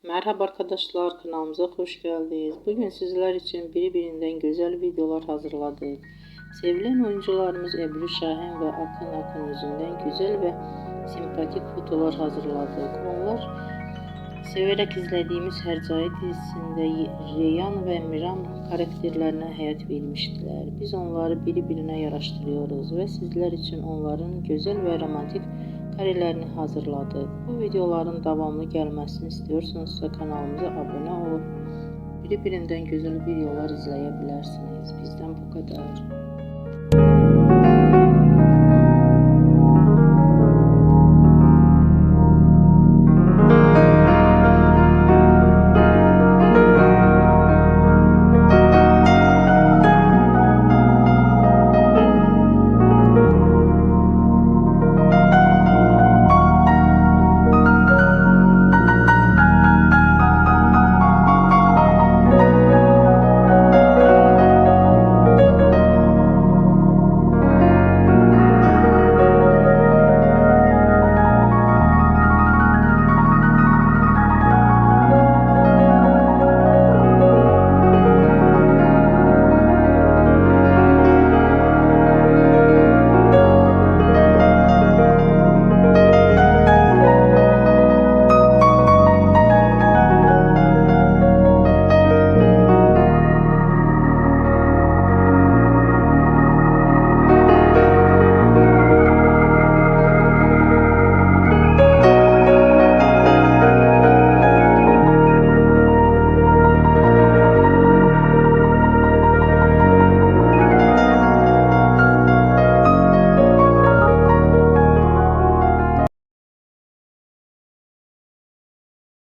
Merhaba arkadaşlar, kanalımıza hoş geldiniz. Bugün sizler için birbirinden güzel videolar hazırladık. Sevilen oyuncularımız Ebru Şahin ve Akın Akın yüzünden güzel ve sempatik fotolar hazırladık. Onlar severek izlediğimiz Hercai dizisinde Reyhan ve Miran karakterlerine hayat vermiştiler. Biz onları birbirine yaraştırıyoruz ve sizler için onların güzel ve romantik karelerini hazırladık. Bu videoların devamlı gelmesini istiyorsanızsa kanalımıza abone olup birbirinden güzel videolar izleyebilirsiniz. Bizden bu kadar.